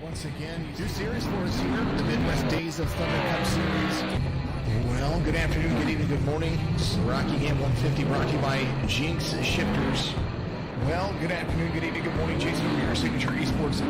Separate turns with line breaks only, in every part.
once again. Two series for us here, the Midwest Days of Thunder Cup Series. Well, good afternoon, good evening, good morning. Rockingham 150 brought to you by Jinx Shifters. Well, good afternoon, good evening, good morning. Jason over here, Signature Esports.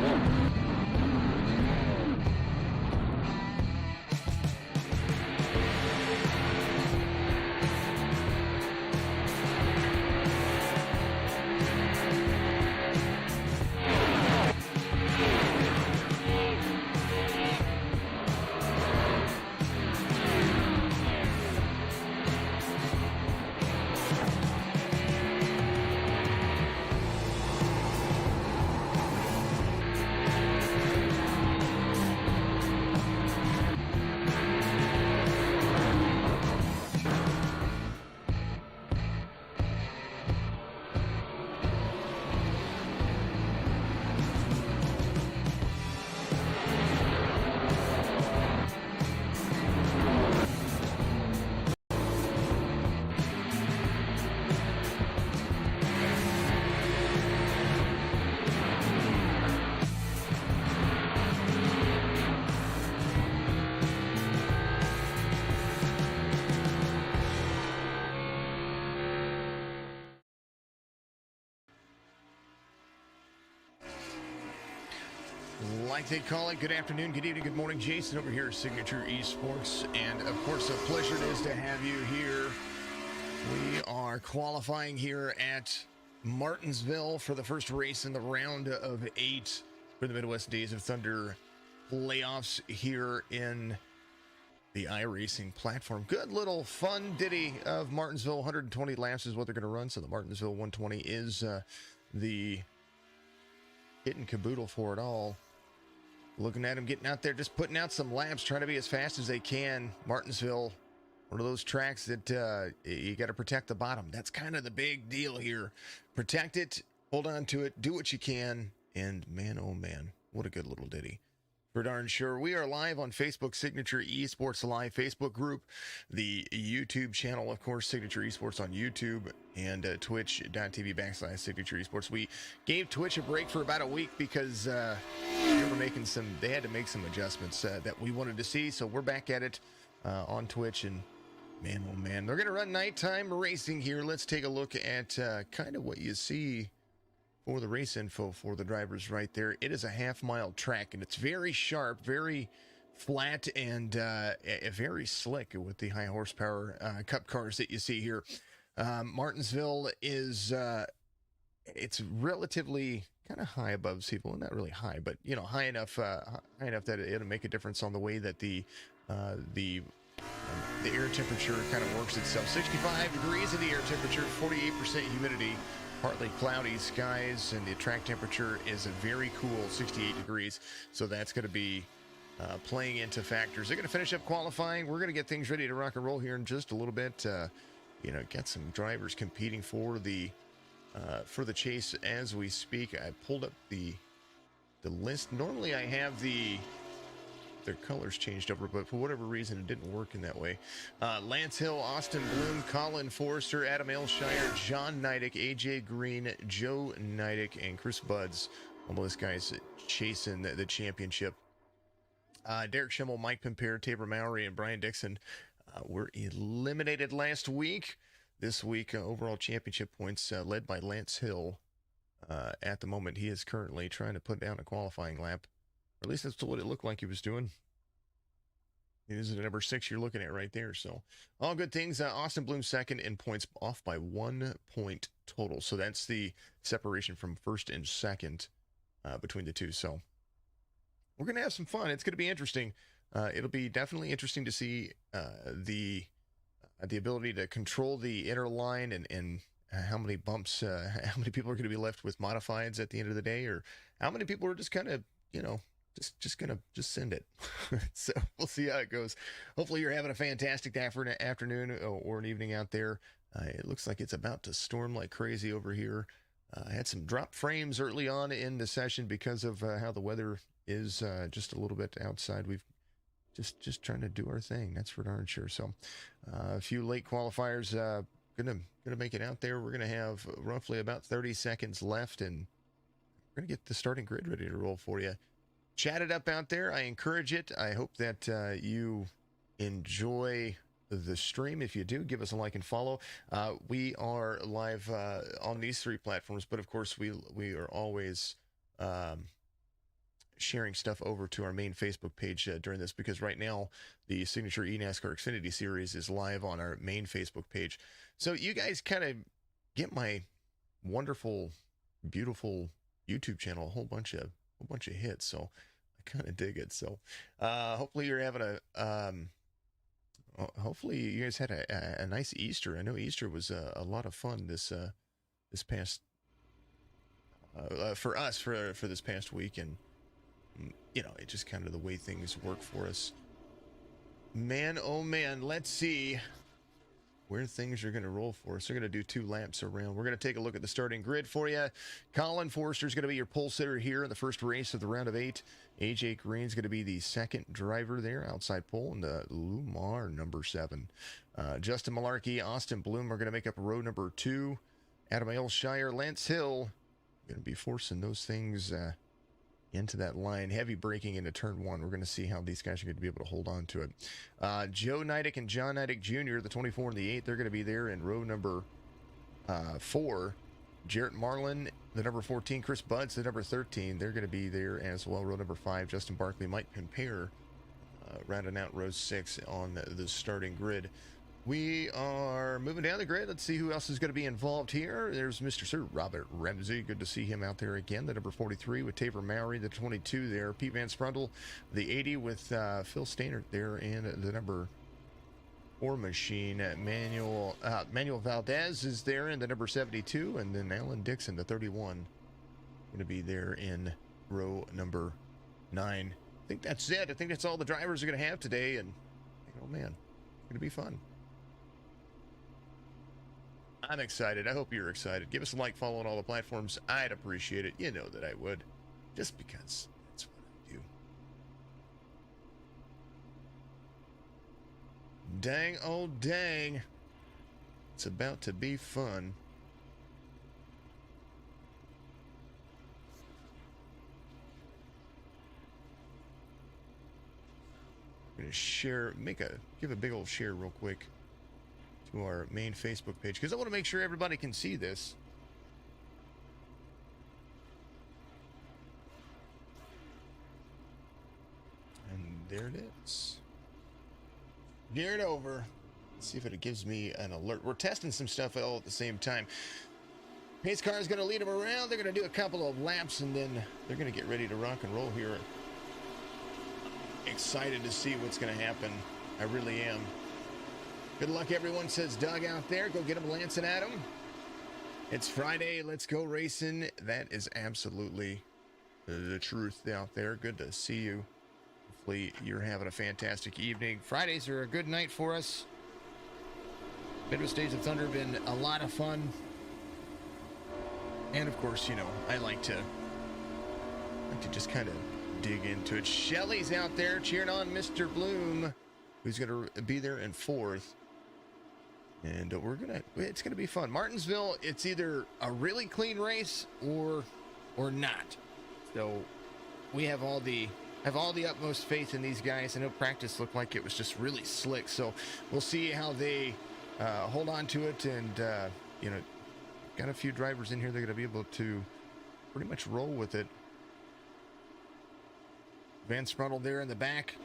Like they call it, good afternoon, good evening, good morning. Jason over here, Signature Esports, and of course, a pleasure it is to have you here. We are qualifying here at Martinsville for the first race in the round of 8 for the Midwest Days of Thunder playoffs here in the iRacing platform. Good little fun ditty of Martinsville. 120 laps is what they're going to run, so the Martinsville 120 is the hit and caboodle for it all. Looking at them getting out there, just putting out some laps, trying to be as fast as they can. Martinsville, one of those tracks that you got to protect the bottom. That's kind of the big deal here. Protect it, hold on to it, do what you can, and man, oh man, what a good little ditty. For darn sure. We are live on Facebook, Signature Esports Live Facebook group, the YouTube channel, of course, Signature Esports on YouTube, and twitch.tv/Signature Esports. We gave Twitch a break for about a week because they had to make some adjustments that we wanted to see, so we're back at it on Twitch, and man, oh man, they're going to run nighttime racing here. Let's take a look at kind of what you see for the race info for the drivers right there. It is a half-mile track, and it's very sharp, very flat, and very slick with the high horsepower cup cars that you see here. Martinsville is it's relatively kind of high above sea level, not really high, but you know, high enough that it'll make a difference on the way that the air temperature kind of works itself. 65 degrees in the air temperature, 48% humidity. Partly cloudy skies, and the track temperature is a very cool 68 degrees. So that's going to be playing into factors. They're going to finish up qualifying. We're going to get things ready to rock and roll here in just a little bit. Get some drivers competing for the chase as we speak. I pulled up the list. Normally I have their colors changed over, but for whatever reason it didn't work in that way. Lance Hill, Austin Bloom, Colin Forrester, Adam Elshire, John Neidick, AJ Green, Joe Neidick, and Chris Buds. All those guys chasing the championship. Derek Schimmel, Mike Pimpere, Tabor Mowry, and Brian Dixon were eliminated last week. This week, overall championship points led by Lance Hill. At the moment, he is currently trying to put down a qualifying lap. Or at least that's what it looked like he was doing. It is the number 6 you're looking at right there. So all good things. Austin Bloom second in points, off by 1 point total. So that's the separation from first and second between the two. So we're going to have some fun. It's going to be interesting. It'll be definitely interesting to see the ability to control the inner line and how many bumps, how many people are going to be left with modifieds at the end of the day, or how many people are just kind of, just gonna send it. So we'll see how it goes. Hopefully you're having a fantastic afternoon or an evening out there. It looks like it's about to storm like crazy over here. I had some drop frames early on in the session because of how the weather is just a little bit outside. We've just trying to do our thing. That's for darn sure. So a few late qualifiers gonna make it out there. We're gonna have roughly about 30 seconds left, and we're gonna get the starting grid ready to roll for you. Chat it up out there. I encourage it. I hope that you enjoy the stream. If you do, give us a like and follow. We are live on these 3 platforms, but of course we are always sharing stuff over to our main Facebook page during this, because right now the Signature eNASCAR Xfinity Series is live on our main Facebook page. So you guys kind of get my wonderful, beautiful YouTube channel a whole bunch of hits. So I kind of dig it. So hopefully you're having hopefully you guys had a nice Easter. I know Easter was a lot of fun this past for us for this past week, and you know, it's just kind of the way things work for us. Man, oh man, let's see where things are going to roll for us. We're going to do 2 laps around. We're going to take a look at the starting grid for you. Colin Forster's going to be your pole sitter here in the first race of the round of 8. AJ Green's going to be the second driver there, outside pole, in the Lumar number 7. Justin Malarkey, Austin Bloom are going to make up row number 2. Adam Aylshire, Lance Hill going to be forcing those things into that line. Heavy braking into turn 1. We're going to see how these guys are going to be able to hold on to it. Joe Neidick and John Neidick Jr., the 24 and the 8, they're going to be there in row number 4. Jarrett Marlin, the number 14. Chris Budds, the number 13. They're going to be there as well. Row number 5. Justin Barkley, Mike Compare, rounding out row 6 on the starting grid. We are moving down the grid. Let's see who else is going to be involved here. There's Mr. Sir Robert Ramsey. Good to see him out there again. The number 43 with Tabor Mowry, the 22 there. Pete Van Sprundle, the 80 with Phil Stainert there, and the number 4 machine. Manuel Valdez is there in the number 72, and then Alan Dixon, the 31, going to be there in row number 9. I think that's it. I think that's all the drivers are going to have today, and oh man, it's going to be fun. I'm excited. I hope you're excited. Give us a like, follow on all the platforms. I'd appreciate it. You know that I would. Just because that's what I do. Dang, oh dang. It's about to be fun. I'm going to share, give a big old share real quick to our main Facebook page, because I want to make sure everybody can see this. And there it is. Gear it over. Let's see if it gives me an alert. We're testing some stuff all at the same time. Pace car is going to lead them around. They're going to do a couple of laps, and then they're going to get ready to rock and roll here. Excited to see what's going to happen. I really am. Good luck, everyone, says Doug out there. Go get him, Lance and Adam. It's Friday. Let's go racing. That is absolutely the truth out there. Good to see you. Hopefully you're having a fantastic evening. Fridays are a good night for us. Midwest Days of Thunder have been a lot of fun. And, of course, you know, I like to just kind of dig into it. Shelly's out there cheering on Mr. Bloom, who's going to be there in 4th. And it's gonna be fun. Martinsville, it's either a really clean race or not. So we have all the utmost faith in these guys. I know practice looked like it was just really slick. So we'll see how they hold on to it. And you know, got a few drivers in here. They're gonna be able to pretty much roll with it. Van Sprundle there in the back.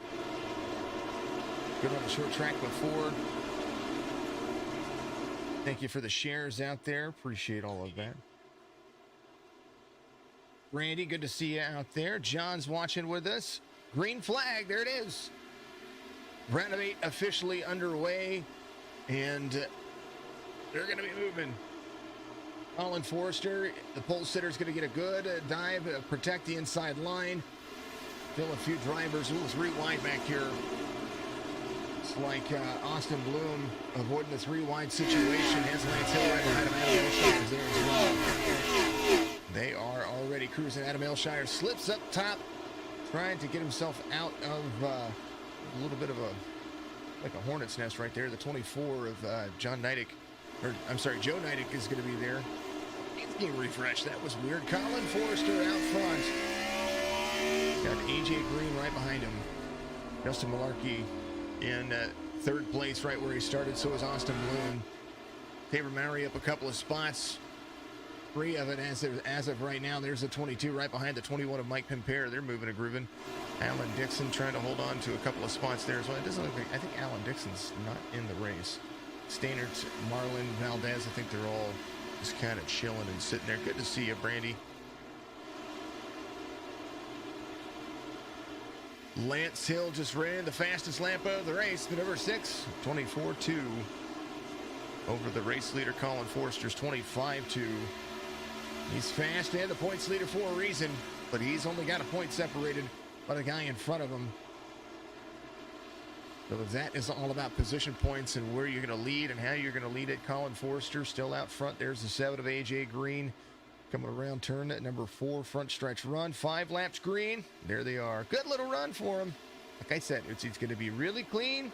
Good on the short track before. Thank you for the shares out there. Appreciate all of that. Randy, good to see you out there. John's watching with us. Green flag, there it is. Round of 8 officially underway, and they're going to be moving. Colin Forster, the pole sitter, is going to get a good dive, protect the inside line. Still a few drivers. Ooh, let's rewind back here. It's like Austin Bloom avoiding the 3-wide situation. Has Lance Hill right behind him. Adam Aylshire is there as well. They are already cruising. Adam Aylshire slips up top, trying to get himself out of a little bit of like a hornet's nest right there. The 24 of Joe Neidick is going to be there. He's getting refreshed. That was weird. Colin Forster out front. Got AJ Green right behind him. Justin Malarkey in third place, right where he started. So is Austin Bloom. Tabor Mowry up a couple of spots. 3 of it as of right now. There's the 22 right behind the 21 of Mike Pimpere. They're moving and grooving. Alan Dixon trying to hold on to a couple of spots there as well. It doesn't look like, I think Alan Dixon's not in the race. Stainert, Marlon, Valdez, I think they're all just kind of chilling and sitting there. Good to see you, Brandy. Lance Hill just ran the fastest lap of the race, the number 6, 24-2. Over the race leader, Colin Forster's 25-2. He's fast and the points leader for a reason, but he's only got a point separated by the guy in front of him. So that is all about position points and where you're going to lead and how you're going to lead it. Colin Forster still out front. There's the 7 of AJ Green. Coming around turn at number 4, front stretch run. 5 laps green. There they are. Good little run for him. Like I said, it's going to be really clean.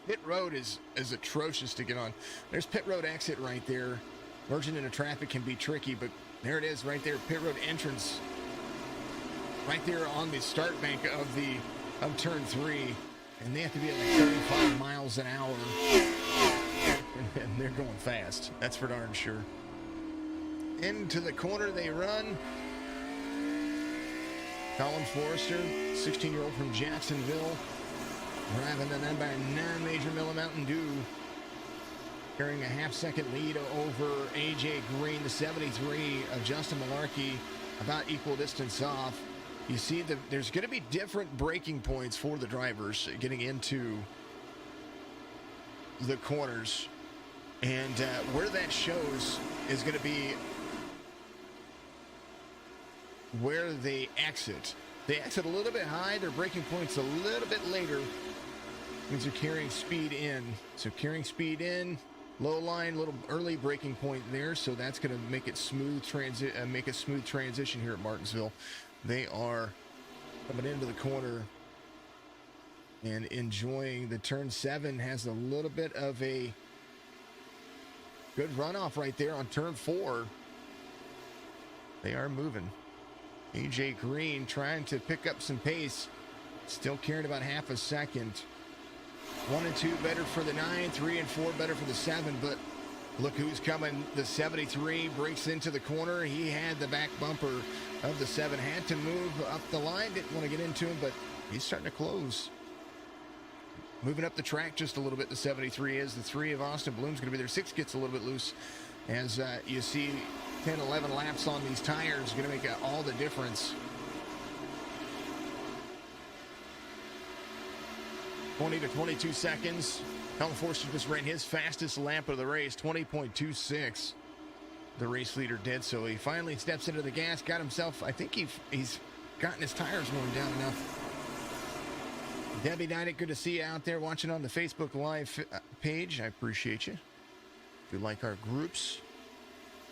Pit road is atrocious to get on. There's pit road exit right there. Merging into traffic can be tricky, but there it is right there. Pit road entrance right there on the start bank of turn 3. And they have to be at like 35 miles an hour. And they're going fast. That's for darn sure. Into the corner they run. Colin Forster, 16-year-old from Jacksonville, driving the 9x9 Major Miller Mountain Dew, carrying a half-second lead over AJ Green, the 73 of Justin Malarkey, about equal distance off. You see, there's going to be different braking points for the drivers getting into the corners, and where that shows is going to be where they exit. They exit a little bit high. Their braking point's a little bit later. Means they're carrying speed in. So carrying speed in, low line, little early braking point there. So that's going to make it smooth transition here at Martinsville. They are coming into the corner and enjoying the turn 7. Has a little bit of a good runoff right there on turn 4. They are moving. AJ Green trying to pick up some pace. Still carrying about half a second. 1 and 2 better for the 9. 3 and 4 better for the 7. But look who's coming. The 73 breaks into the corner. He had the back bumper of the 7. Had to move up the line. Didn't want to get into him, but he's starting to close. Moving up the track just a little bit, the 73 is. The 3 of Austin Bloom's going to be there. 6 gets a little bit loose. As you see, 10, 11 laps on these tires going to make all the difference. 20 to 22 seconds. Colin Forster just ran his fastest lap of the race, 20.26. The race leader did, so he finally steps into the gas, got himself, I think he's gotten his tires worn down enough. Debbie Dydick, good to see you out there watching on the Facebook Live page. I appreciate you. If you like our groups,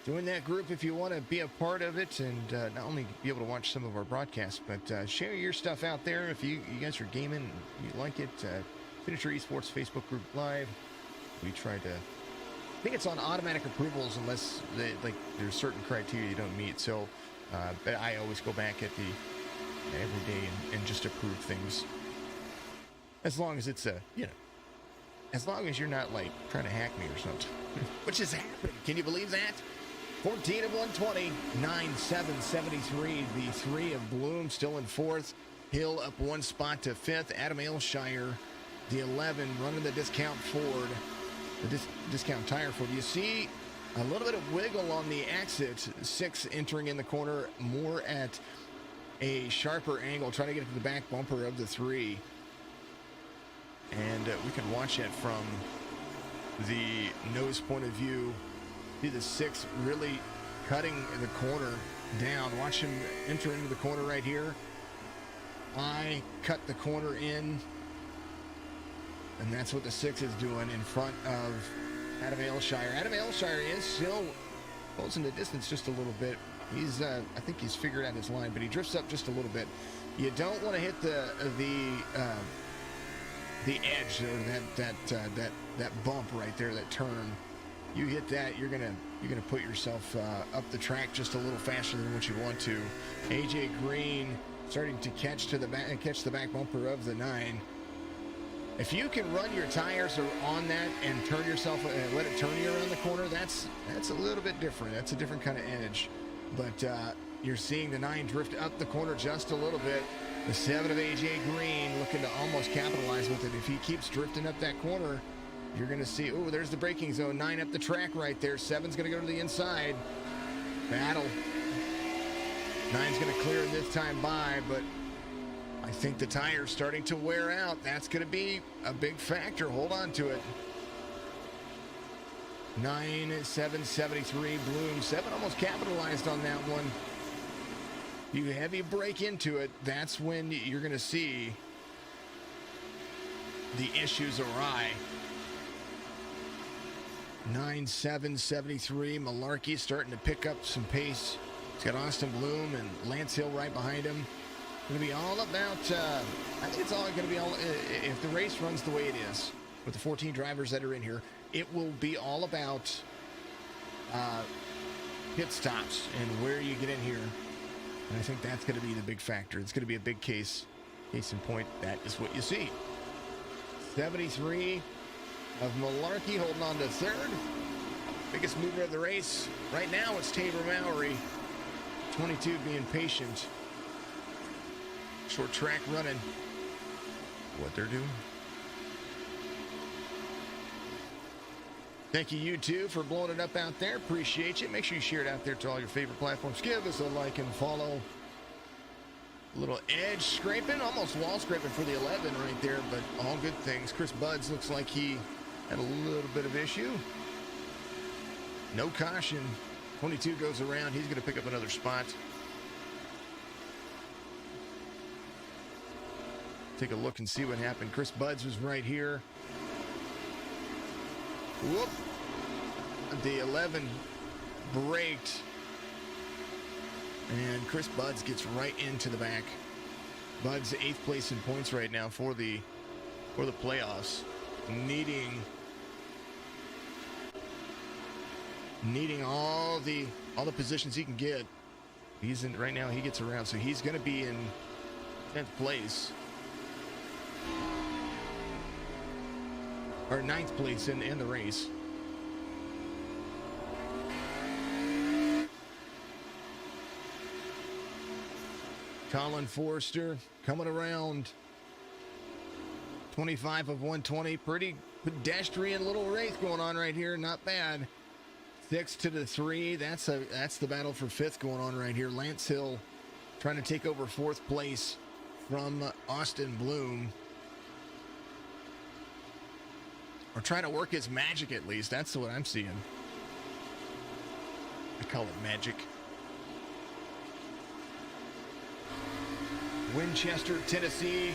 join that group if you want to be a part of it and not only be able to watch some of our broadcasts, but share your stuff out there. If you guys are gaming and you like it, Finisher Esports Facebook group live. We try to, I think it's on automatic approvals unless there's certain criteria you don't meet. So but I always go back at every day and just approve things. As long as it's as long as you're not like trying to hack me or something, which has happened. Can you believe that? 14 of 120, 9-7, 73. The 3 of Bloom still in 4th. Hill up 1 spot to 5th. Adam Ailshire, the 11, running the discount Ford, the discount tire Ford. You see a little bit of wiggle on the exit. 6 entering in the corner, more at a sharper angle, trying to get to the back bumper of the 3. And we can watch it from the nose point of view. See the 6 really cutting the corner down. Watch him enter into the corner right here. I cut the corner in. And that's what the 6 is doing in front of Adam Ailshire. Adam Ailshire is still closing the distance just a little bit. He's, I think he's figured out his line, but he drifts up just a little bit. You don't want to hit the edge or that bump right there, that turn. You hit that, you're gonna put yourself up the track just a little faster than what you want to. AJ Green starting to catch the back bumper of the 9. If you can run your tires on that and turn yourself and let it turn you around the corner, that's a little bit different. That's a different kind of edge. But you're seeing the 9 drift up the corner just a little bit. The 7 of AJ Green looking to almost capitalize with it. If he keeps drifting up that corner, you're going to see, oh, there's the braking zone. 9 up the track right there. 7's going to go to the inside. Battle. 9's going to clear this time by, but I think the tire's starting to wear out. That's going to be a big factor. Hold on to it. 9, 7, 73. Bloom. 7 almost capitalized on that one. You heavy break into it, that's when you're going to see the issues awry. 9, 7, 73. Malarkey starting to pick up some pace. He's got Austin Bloom and Lance Hill right behind him. Going to be all about, I think it's all going to be all, if the race runs the way it is, with the 14 drivers that are in here, it will be all about pit stops and where you get in here. And I think that's going to be the big factor. It's going to be a big case in point. That is what you see. 73 of Malarkey holding on to 3rd. Biggest mover of the race. Right now it's Tabor Mowry. 22 being patient. Short track running. What they're doing. Thank you two for blowing it up out there. Appreciate you. Make sure you share it out there to all your favorite platforms. Give us a like and follow. A little edge scraping, almost wall scraping for the 11 right there, but all good things. Chris Buds looks like he had a little bit of issue. No caution. 22 goes around. He's going to pick up another spot. Take a look and see what happened. Chris Buds was right here. Whoop. The 11 braked. And Chris Buds gets right into the back. Buds 8th place in points right now for the playoffs. Needing all the positions he can get. He's in right now, he gets around, so he's going to be in 10th place. Or 9th place in the race. Colin Forrester coming around. 25 of 120. Pretty pedestrian little race going on right here. Not bad. 6 to the 3. That's the battle for 5th going on right here. Lance Hill trying to take over 4th place from Austin Bloom. Or trying to work his magic at least. That's what I'm seeing. I call it magic. Winchester, Tennessee.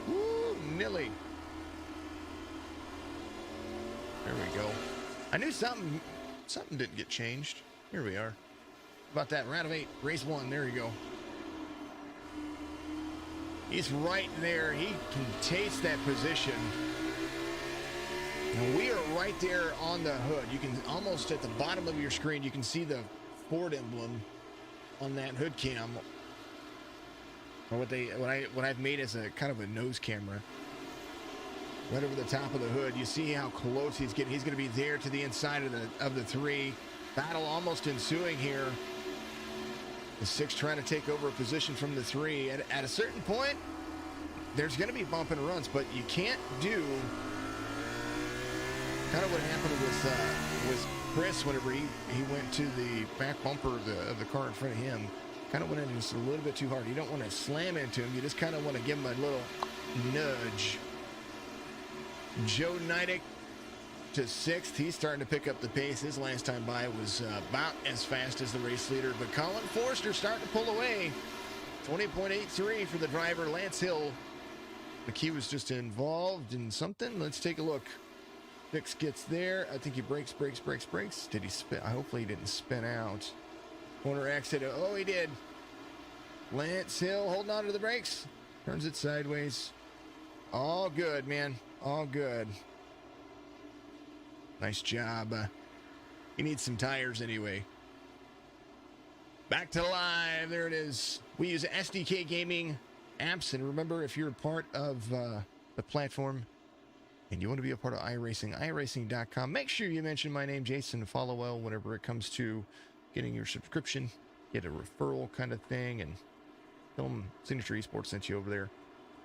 Woo, Millie. There we go. I knew something didn't get changed. Here we are. About that round of 8, race 1. There you go. He's right there. He can taste that position. Now we are right there on the hood. You can almost at the bottom of your screen, you can see the Ford emblem on that hood cam, or what I've made as a kind of a nose camera. Right over the top of the hood, you see how close he's getting. He's going to be there to the inside of the 3. Battle almost ensuing here. The 6 trying to take over a position from the 3. At a certain point, there's going to be bump and runs, but you can't do kind of what happened with Chris whenever he went to the back bumper of the car in front of him. Kind of went in just a little bit too hard. You don't want to slam into him. You just kind of want to give him a little nudge. Joe Neidick to 6th. He's starting to pick up the pace. His last time by was about as fast as the race leader, but Colin Forrester starting to pull away. 20.83 for the driver, Lance Hill. Like he was just involved in something. Let's take a look. 6 gets there. I think he brakes. Did he spin? Hopefully he didn't spin out. Corner exit. Oh, he did. Lance Hill holding on to the brakes. Turns it sideways. All good, man. All good. Nice job. He needs some tires anyway. Back to live. There it is. We use SDK Gaming apps. And remember, if you're a part of the platform and you want to be a part of iRacing, iRacing.com, make sure you mention my name, Jason Followell, whenever it comes to getting your subscription. Get a referral kind of thing. And tell them Signature Esports sent you over there.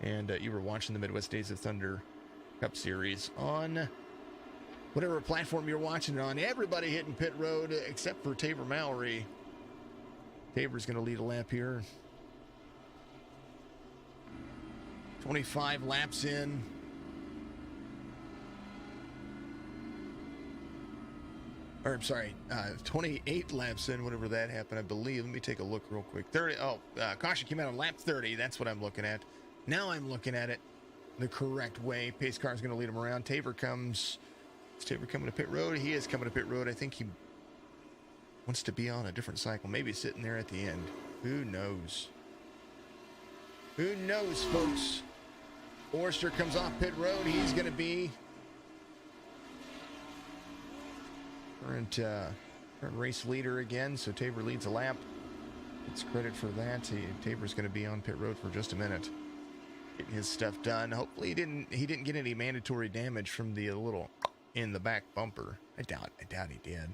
And you were watching the Midwest Days of Thunder Cup Series on whatever platform you're watching it on. Everybody hitting pit road except for Tabor Mallory. Tabor's going to lead a lap here. 25 laps in. Or, I'm sorry, 28 laps in, whenever that happened, I believe. Let me take a look real quick. 30. Caution came out on lap 30. That's what I'm looking at. Now I'm looking at it the correct way. Pace car is going to lead him around. Tabor comes. Is Tabor coming to pit road? He is coming to pit road. I think he wants to be on a different cycle. Maybe sitting there at the end. Who knows? Who knows, folks? Forrester comes off pit road. He's going to be current race leader again. So Tabor leads a lap. It's credit for that. Tabor's going to be on pit road for just a minute, getting his stuff done. Hopefully he didn't get any mandatory damage from the little in the back bumper. I doubt he did.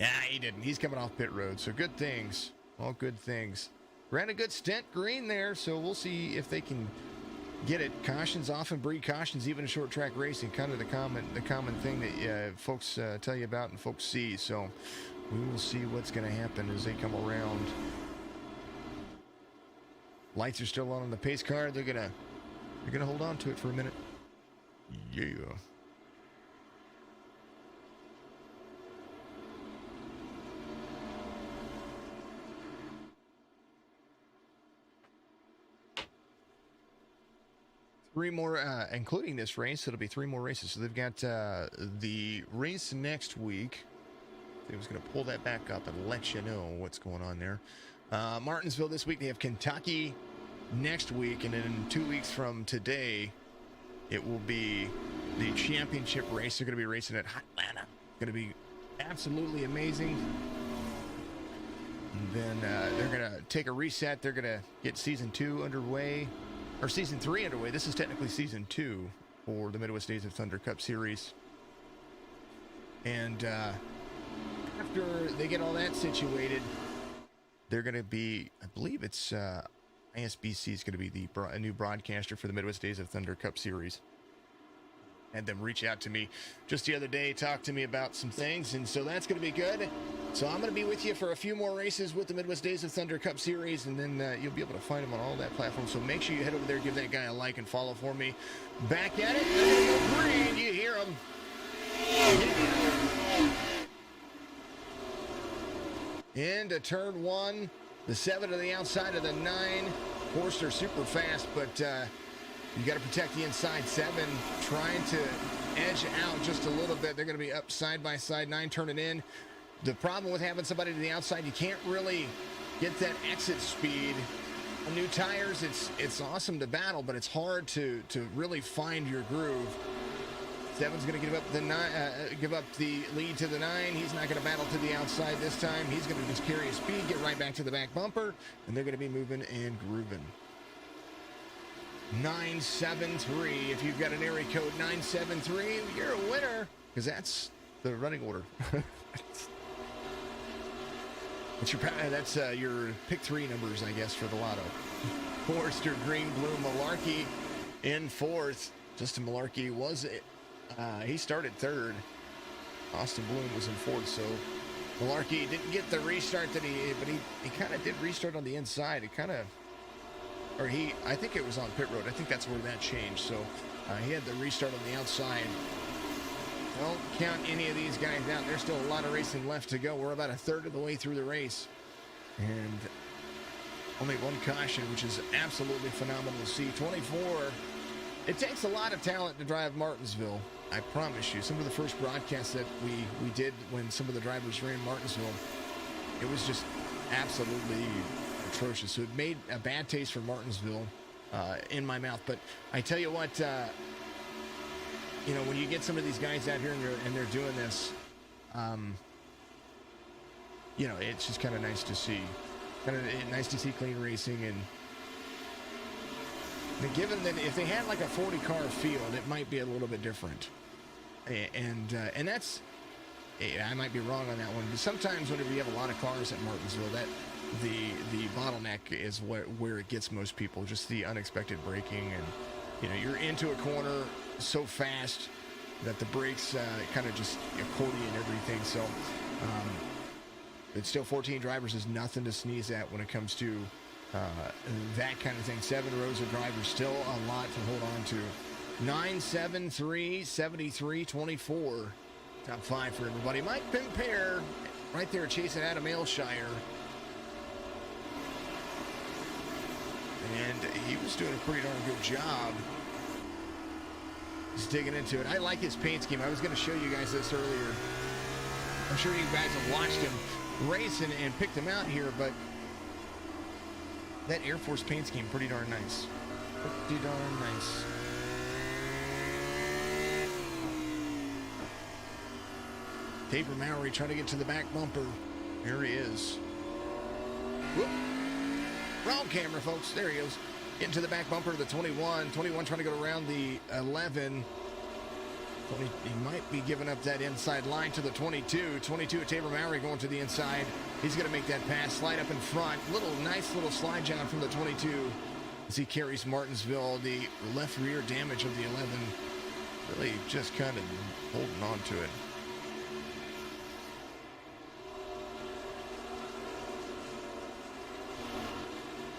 Yeah, he didn't. He's coming off pit road, so good things. All good things. Ran a good stint green there, so we'll see if they can get it. Cautions often breed cautions, even in short track racing. Kind of the common thing that folks tell you about and folks see. So we will see what's going to happen as they come around. Lights are still on the pace car. They're gonna hold on to it for a minute. Yeah. 3 more, including this race. It'll be 3 more races. So they've got the race next week. I was going to pull that back up and let you know what's going on there. Martinsville this week. They have Kentucky next week. And then in 2 weeks from today, it will be the championship race. They're going to be racing at Atlanta. Going to be absolutely amazing. And then they're going to take a reset. They're going to get season 2 underway. Or season 3 underway. This is technically season 2 for the Midwest Days of Thunder Cup Series. And after they get all that situated, they're going to be, I believe it's ISBC is going to be a new broadcaster for the Midwest Days of Thunder Cup Series. Had them reach out to me just the other day, talk to me about some things, and so that's going to be good. So I'm going to be with you for a few more races with the Midwest Days of Thunder Cup Series, and then you'll be able to find them on all that platform. So make sure you head over there, give that guy a like, and follow for me. Back at it. They're going to go green. You hear them. Into turn 1. The 7 to the outside of the 9. Forster super fast, but you got to protect the inside 7. Trying to edge out just a little bit. They're going to be up side by side. 9 turning in. The problem with having somebody to the outside, you can't really get that exit speed. On new tires, it's awesome to battle, but it's hard to really find your groove. 7's going to give up the lead to the 9. He's not going to battle to the outside this time. He's going to just carry his speed, get right back to the back bumper, and they're going to be moving and grooving. 973. If you've got an area code 973, you're a winner, because that's the running order. That's your pick 3 numbers, I guess, for the lotto. Forrester, Green, Blue, Malarkey in 4th. Justin Malarkey he started 3rd. Austin Bloom was in 4th, so Malarkey didn't get the restart but he kind of did restart on the inside. I think it was on pit road. I think that's where that changed. So he had the restart on the outside. Don't count any of these guys out. There's still a lot of racing left to go. We're about a third of the way through the race. And only 1 caution, which is absolutely phenomenal to see. 24. It takes a lot of talent to drive Martinsville. I promise you. Some of the first broadcasts that we did when some of the drivers ran Martinsville, it was just absolutely atrocious. So it made a bad taste for Martinsville in my mouth. But I tell you what, you know, when you get some of these guys out here and they're doing this, you know, it's just kind of nice to see. Nice to see clean racing. And given that if they had like a 40-car field, it might be a little bit different. And that's, I might be wrong on that one, but sometimes whenever you have a lot of cars at Martinsville, that the bottleneck is where it gets most people, just the unexpected braking. And, you know, you're into a corner so fast that the brakes kind of just accordion everything. So, it's still 14 drivers is nothing to sneeze at when it comes to that kind of thing. 7 rows of drivers, still a lot to hold on to. 9, 7, 3, 73, 24. Top 5 for everybody. Mike Pimpere right there chasing Adam Aylshire. And he was doing a pretty darn good job. He's digging into it. I like his paint scheme. I was going to show you guys this earlier. I'm sure you guys have watched him race and picked him out here, but that Air Force paint scheme, pretty darn nice. Pretty darn nice. Tabor Mowry trying to get to the back bumper. Here he is. Whoop. Wrong camera, folks. There he is. Getting to the back bumper of the 21. 21 trying to go around the 11. He might be giving up that inside line to the 22. 22 at Tabor Mowry going to the inside. He's going to make that pass, slide up in front. Nice little slide down from the 22 as he carries Martinsville. The left rear damage of the 11 really just kind of holding on to it.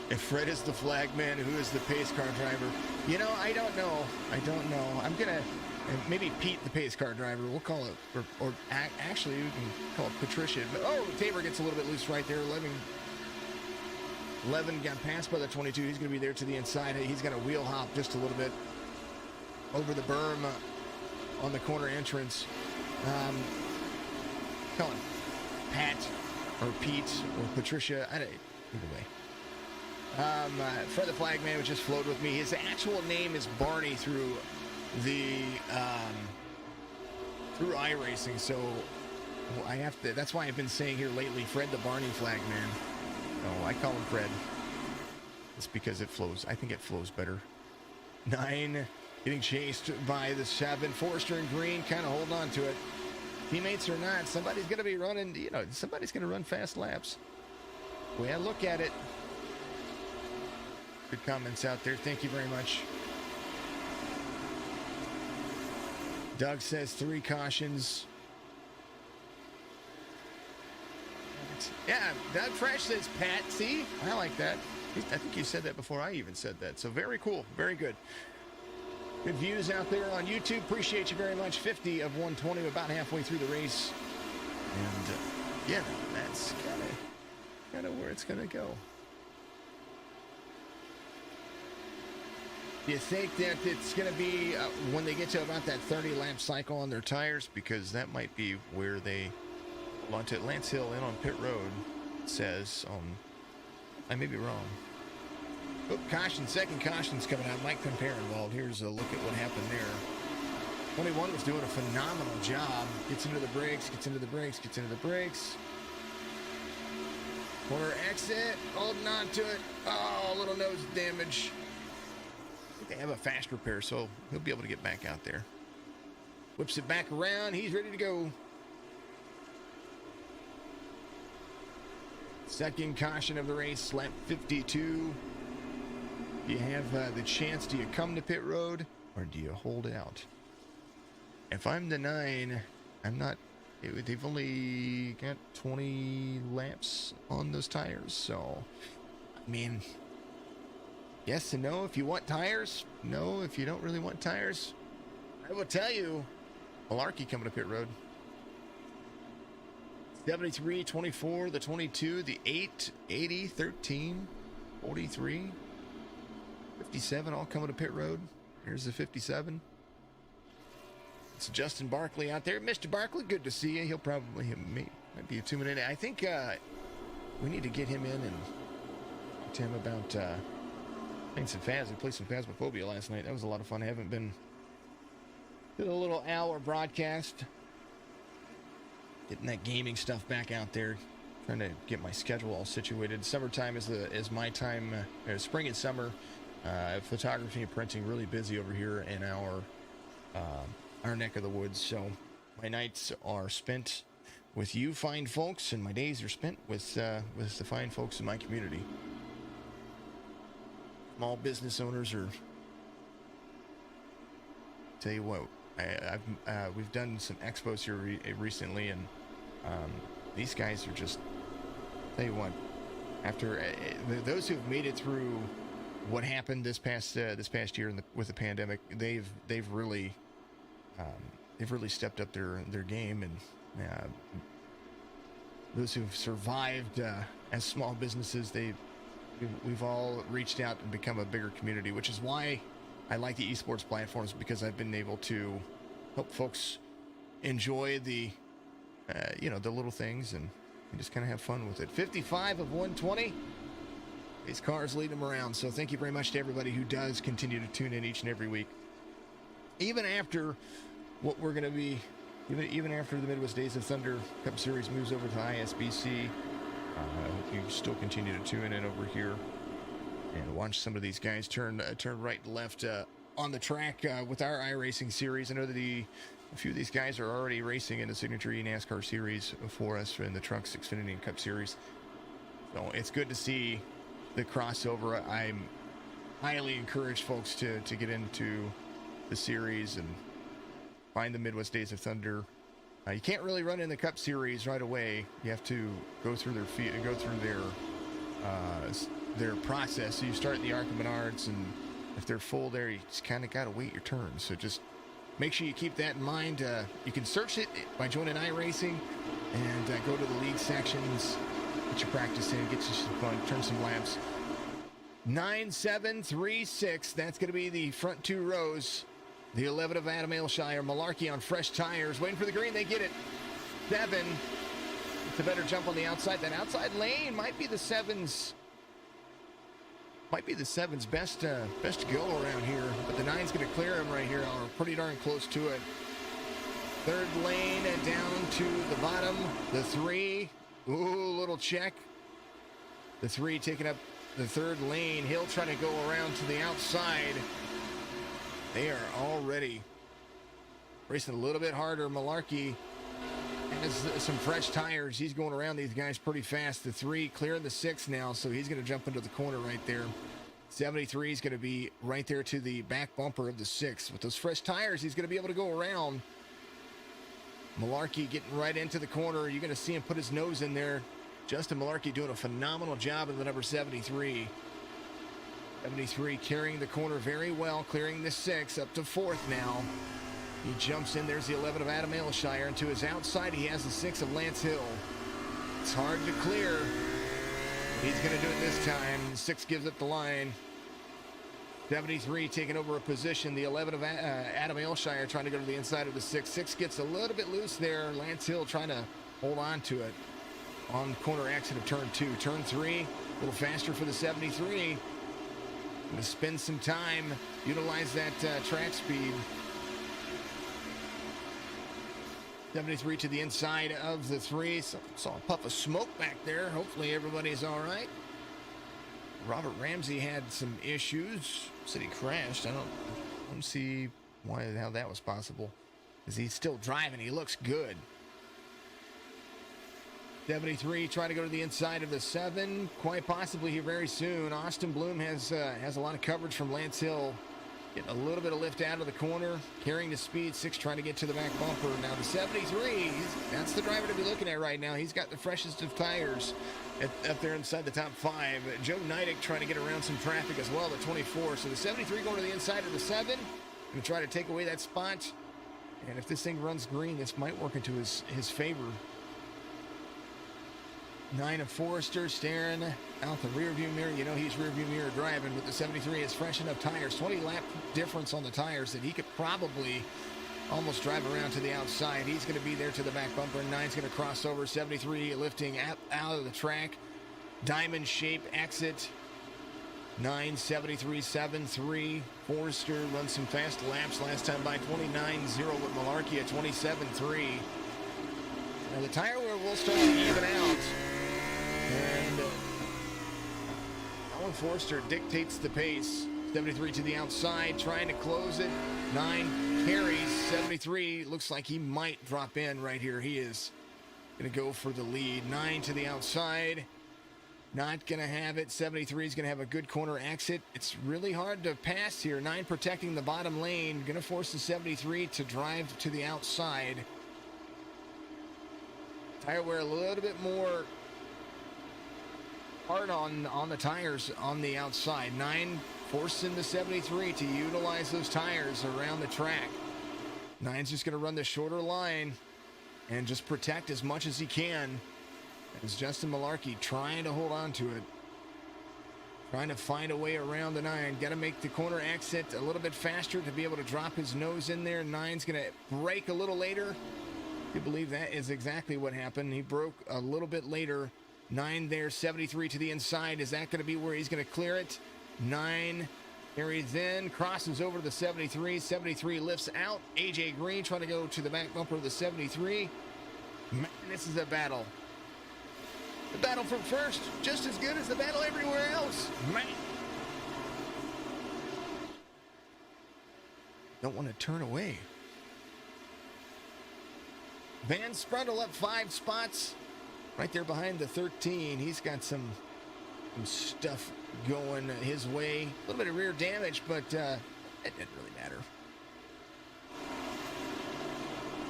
If Fred is the flag man, who is the pace car driver? You know, I don't know. I'm going to... maybe Pete, the pace car driver, we'll call it, or actually we can call it Patricia. But, oh, Tabor gets a little bit loose right there. 11 got passed by the 22. He's going to be there to the inside. He's going to wheel hop just a little bit over the berm on the corner entrance. Come on, Pat or Pete or Patricia. Either way. Fred the Flagman was just floated with me. His actual name is Barney through iRacing, so I have to. That's why I've been saying here lately, Fred the Barney Flagman. No, I call him Fred. It's because it flows. I think it flows better. 9 getting chased by the 7. Forrester and Green kind of hold on to it. Teammates or not, somebody's going to be running. You know, somebody's going to run fast laps. The way I look at it. Good comments out there. Thank you very much. Doug says 3 cautions. Yeah, Doug Fresh says Pat. See? I like that. I think you said that before I even said that. So very cool. Very good. Good views out there on YouTube. Appreciate you very much. 50 of 120, about halfway through the race. And, yeah, that's kind of where it's going to go. Do you think that it's going to be when they get to about that 30-lap cycle on their tires? Because that might be where they launch it. Lance Hill in on pit road says, I may be wrong. Oh, caution, second caution's coming out. Mike Pimpere involved. Here's a look at what happened there. 21 was doing a phenomenal job. Gets into the brakes, gets into the brakes, gets into the brakes. Corner exit, holding on to it. Oh, a little nose damage. They have a fast repair, so he'll be able to get back out there. Whips it back around. He's ready to go. Second caution of the race, lap 52. Do you have the chance? Do you come to pit road or do you hold out? If I'm the 9, I'm not. They've only got 20 laps on those tires, so I mean. Yes and no if you want tires. No if you don't really want tires. I will tell you, Malarkey coming to pit road. 73, 24, the 22, the 8, 80, 13, 43, 57, all coming to pit road. Here's the 57. It's Justin Barkley out there. Mr. Barkley, good to see you. He'll probably might be a 2-minute. I think we need to get him in and talk to him about playing some Phasmophobia last night. That was a lot of fun. I haven't been Did a little hour broadcast. Getting that gaming stuff back out there. Trying to get my schedule all situated. Summertime is my time. Spring and summer. Photography and printing really busy over here in our neck of the woods. So my nights are spent with you fine folks, and my days are spent with the fine folks in my community. Small business owners are. Tell you what, we've done some expos here recently, and these guys are just. Tell you what, after those who've made it through what happened this past year with the pandemic, they've really stepped up their game, and those who've survived as small businesses, we've all reached out and become a bigger community, which is why I like the esports platforms, because I've been able to help folks enjoy the little things and just kind of have fun with it. 55 of 120. These cars lead them around. So thank you very much to everybody who does continue to tune in each and every week. Even after what we're going to be, even after the Midwest Days of Thunder Cup Series moves over to ISBC, you still continue to tune in over here and watch some of these guys turn right and left on the track with our iRacing series. I know that a few of these guys are already racing in the signature eNASCAR series for us in the Trucks Xfinity and Cup Series. So it's good to see the crossover. I'm highly encourage folks to get into the series and find the Midwest Days of Thunder. You can't really run in the Cup Series right away. You have to go through their process. So you start in the Arc of Menards, and if they're full there, you just kind of got to wait your turn. So just make sure you keep that in mind. You can search it by joining iRacing and go to the league sections, get your practice in, get you some fun, turn some laps. 9-7-3-6. That's going to be the front two rows. The 11 of Adam Aylshire. Malarkey on fresh tires. Waiting for the green. They get it. 7. It's a better jump on the outside. That outside lane might be the 7's. Might be the 7's best go around here, but the 9's going to clear him right here, or pretty darn close to it. Third lane and down to the bottom. The 3, ooh, little check. The 3 taking up the third lane. He'll try to go around to the outside. They are already racing a little bit harder. Malarkey has some fresh tires. He's going around these guys pretty fast. The 3 clearing the 6 now, so he's going to jump into the corner right there. 73 is going to be right there to the back bumper of the 6. With those fresh tires, he's going to be able to go around. Malarkey getting right into the corner. You're going to see him put his nose in there. Justin Malarkey doing a phenomenal job of the number 73. 73 carrying the corner very well, clearing the 6 up to 4th now. He jumps in. There's the 11 of Adam Aylshire. And to his outside, he has the 6 of Lance Hill. It's hard to clear. He's going to do it this time. 6 gives up the line. 73 taking over a position. The 11 of Adam Aylshire trying to go to the inside of the 6. 6 gets a little bit loose there. Lance Hill trying to hold on to it. On corner exit of turn 2. Turn 3, a little faster for the 73. Going to spend some time, utilize that track speed. 73 to the inside of the 3. Saw a puff of smoke back there. Hopefully everybody's all right. Robert Ramsey had some issues. Said he crashed. I don't see how that was possible. Because he's still driving. He looks good. 73 trying to go to the inside of the 7. Quite possibly here very soon. Austin Bloom has a lot of coverage from Lance Hill. Getting a little bit of lift out of the corner. Carrying the speed. 6 trying to get to the back bumper. Now the 73, that's the driver to be looking at right now. He's got the freshest of tires up there inside the top 5. Joe Neidick trying to get around some traffic as well at 24. So the 73 going to the inside of the 7. Going to try to take away that spot. And if this thing runs green, this might work into his favor. 9 of Forrester staring out the rearview mirror. You know he's rearview mirror driving, but the 73 has fresh enough tires. 20 lap difference on the tires that he could probably almost drive around to the outside. He's going to be there to the back bumper. 9's going to cross over. 73 lifting out of the track. Diamond shape exit. 9, 73.73. Forrester runs some fast laps last time by 29.0 with Malarkey at 27.3. Now the tire wear will start to even out. And Alan Forrester dictates the pace. 73 to the outside, trying to close it. 9 carries. 73 looks like he might drop in right here. He is going to go for the lead. 9 to the outside. Not going to have it. 73 is going to have a good corner exit. It's really hard to pass here. 9 protecting the bottom lane. Going to force the 73 to drive to the outside. Tire wear a little bit more hard on the tires on the outside. 9 forcing the 73 to utilize those tires around the track. 9's just going to run the shorter line and just protect as much as he can. As Justin Malarkey trying to hold on to it. Trying to find a way around the 9. Got to make the corner exit a little bit faster to be able to drop his nose in there. 9's going to brake a little later. You believe that is exactly what happened. He broke a little bit later. 9 there, 73 to the inside. Is that going to be where he's going to clear it? 9 carries in, crosses over to the 73. 73 lifts out. AJ Green trying to go to the back bumper of the 73. Man, this is a battle. The battle from first, just as good as the battle everywhere else. Man. Don't want to turn away. Van Sprundle up 5 spots. Right there behind the 13. He's got some stuff going his way. A little bit of rear damage, but it didn't really matter.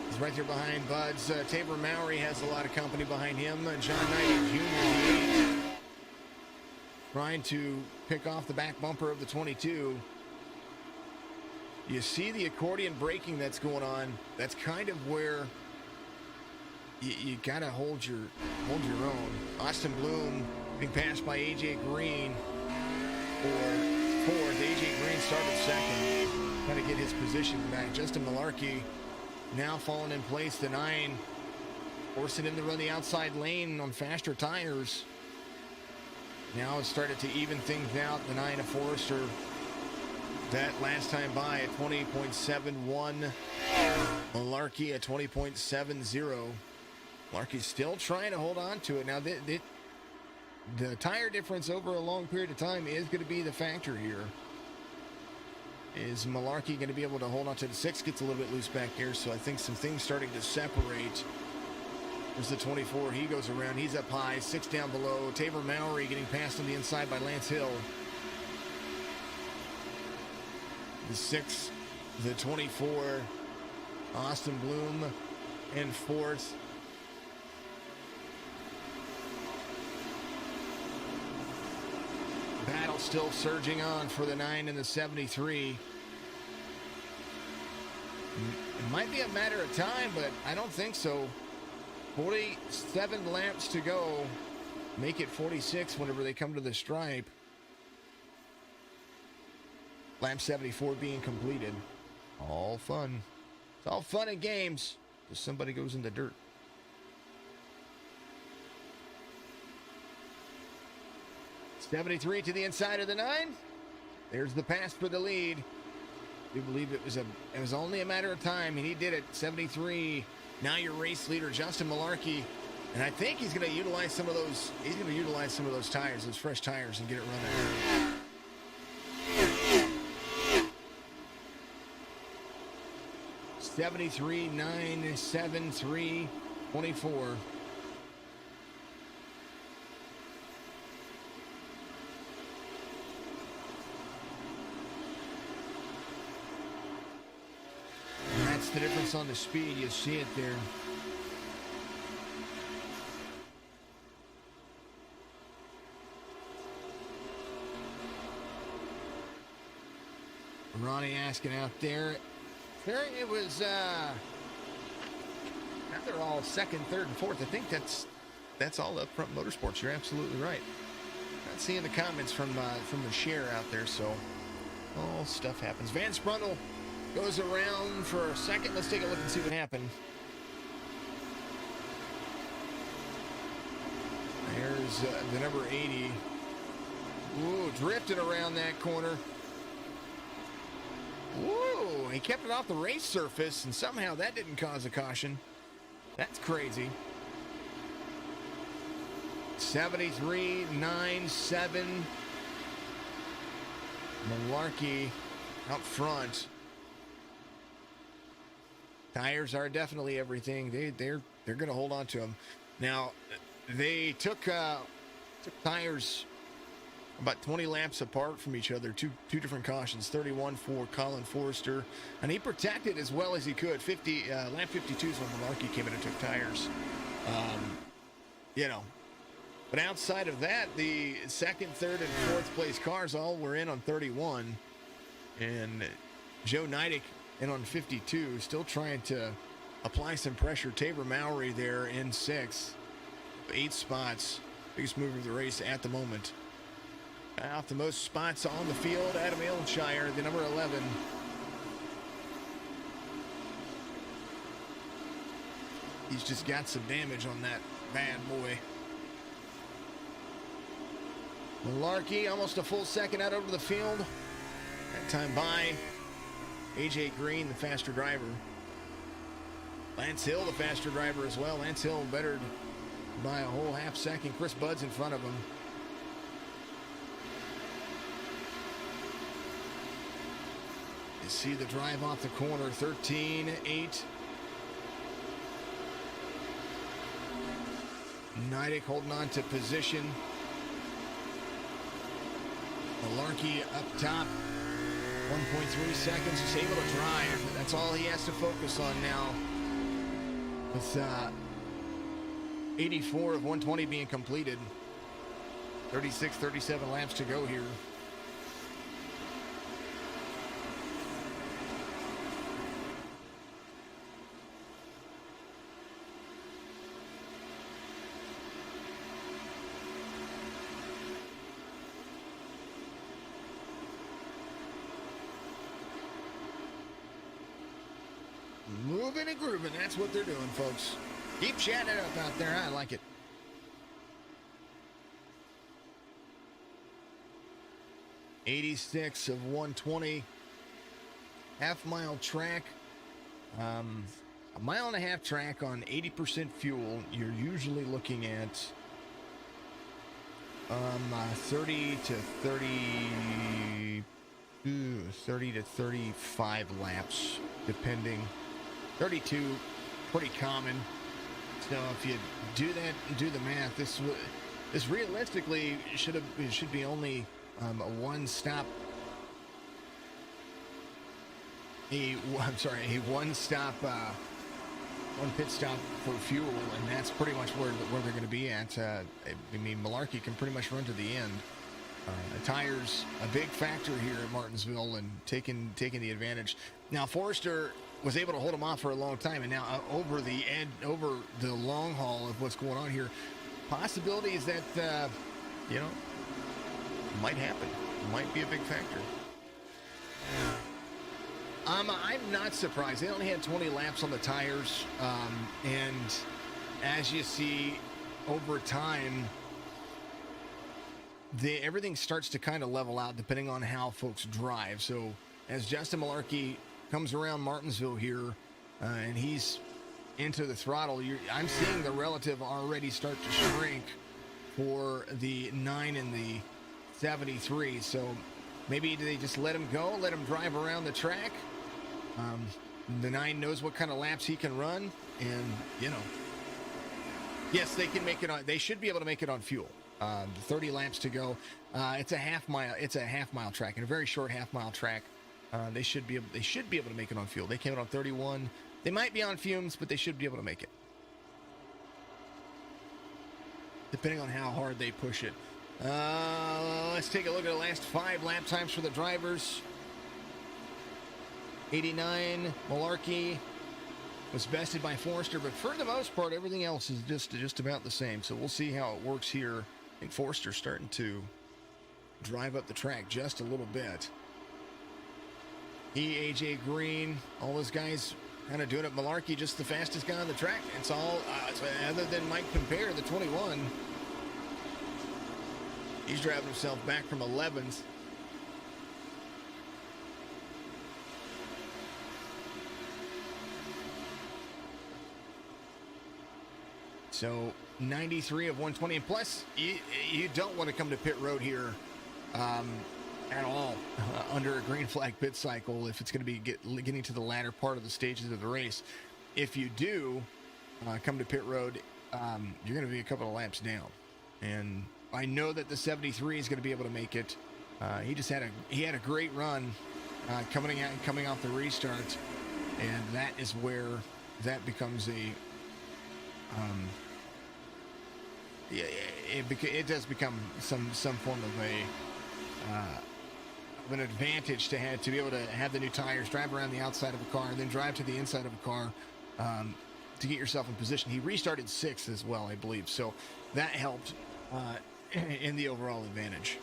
He's right there behind Buds. Tabor Mowry has a lot of company behind him. John Knight Jr. trying to pick off the back bumper of the 22. You see the accordion braking that's going on. That's kind of where you gotta hold your own. Austin Bloom being passed by AJ Green for fourth. AJ Green started second. Trying to get his position back. Justin Malarkey now falling in place. The 9 forcing him to run the outside lane on faster tires. Now it's started to even things out. The 9 of Forrester. That last time by at 20.71. Malarkey at 20.70. Malarkey's still trying to hold on to it. Now, the tire difference over a long period of time is going to be the factor here. Is Malarkey going to be able to hold on to the 6? Gets a little bit loose back here, so I think some things starting to separate. There's the 24. He goes around. He's up high. 6 down below. Tabor Mowry getting passed on the inside by Lance Hill. The 6, the 24. Austin Bloom in 4th. Battle still surging on for the 9 and the 73. It might be a matter of time, but I don't think so. 47 laps to go. Make it 46 whenever they come to the stripe. Lap 74 being completed. All fun. It's all fun and games if somebody goes in the dirt. .73 to the inside of the 9. There's the pass for the lead. We believe it was only a matter of time, and he did it. 73. Now your race leader, Justin Malarkey, and I think he's going to utilize some of those. He's going to utilize some of those tires, those fresh tires, and get it running. 73, 9, 7, 3, 24. That's the difference on the speed. You see it there. Ronnie asking out there. It was, now they're all 2nd, 3rd, and 4th. I think that's all Up Front Motorsports. You're absolutely right. Not seeing the comments from the share out there, so all stuff happens. Van Sprundle goes around for a second. Let's take a look and see what happened. There's the number 80. Ooh, drifted around that corner. Ooh, he kept it off the race surface, and somehow that didn't cause a caution. That's crazy. 73.97. Malarkey up front. Tires are definitely everything. They're going to hold on to them. Now, they took tires about 20 laps apart from each other. Two different cautions. 31 for Colin Forrester, and he protected as well as he could. Lap 52 is when Malarkey came in and took tires. But outside of that, the second, third, and fourth place cars all were in on 31, and Joe Neidig in on 52, still trying to apply some pressure. Tabor Mowry there in 6th, 8 spots, biggest mover of the race at the moment. Out the most spots on the field, Adam Aylshire, the number 11. He's just got some damage on that bad boy. Malarkey almost a full second out over the field. That time by AJ Green, the faster driver. Lance Hill, the faster driver as well. Lance Hill bettered by a whole half second. Chris Budd's in front of him. You see the drive off the corner, 13-8. Neidig holding on to position. Malarkey up top, 1.3 seconds, is able to drive. That's all he has to focus on now. With 84 of 120 being completed. 36, 37 laps to go here. Moving and grooving, that's what they're doing, folks. Keep chatting it up out there, I like it. .86 of 120. Half-mile track. A mile and a half track on 80% fuel. You're usually looking at 30 to 35 laps, depending. 32, pretty common. So if you do that and do the math, this realistically should be only a one pit stop for fuel, and that's pretty much where they're going to be at. Malarkey can pretty much run to the end. Tires a big factor here at Martinsville, and taking the advantage. Now Forrester was able to hold him off for a long time, and now over the long haul of what's going on here, possibilities that might happen, might be a big factor. I'm not surprised. They only had 20 laps on the tires, and as you see over time, everything starts to kind of level out depending on how folks drive. So as Justin Malarkey comes around Martinsville here, and he's into the throttle, I'm seeing the relative already start to shrink for the 9 and the 73. So maybe they just let him go, let him drive around the track. The 9 knows what kind of laps he can run, and yes, they can make it on. They should be able to make it on fuel. 30 laps to go. It's a half mile track, and a very short half-mile track. They should be able to make it on fuel. They came in on 31. They might be on fumes, but they should be able to make it, depending on how hard they push it. Let's take a look at the last 5 lap times for the drivers. 89, Malarkey was bested by Forrester, but for the most part, everything else is just about the same. So we'll see how it works here. I think Forrester's starting to drive up the track just a little bit. AJ Green, all those guys kind of doing it. Malarkey, just the fastest guy on the track. It's all, other than Mike Compare, the 21. He's driving himself back from 11th. So 93 of 120, and plus you don't want to come to pit road here at all under a green flag pit cycle if it's going to be getting to the latter part of the stages of the race. If you do come to pit road, you're going to be a couple of laps down, and I know that the 73 is going to be able to make it. He had a great run coming off the restart, and that is where that becomes a it does become some form of an advantage to be able to have the new tires, drive around the outside of a car, and then drive to the inside of a car to get yourself in position. He restarted 6th as well, I believe, so that helped in the overall advantage.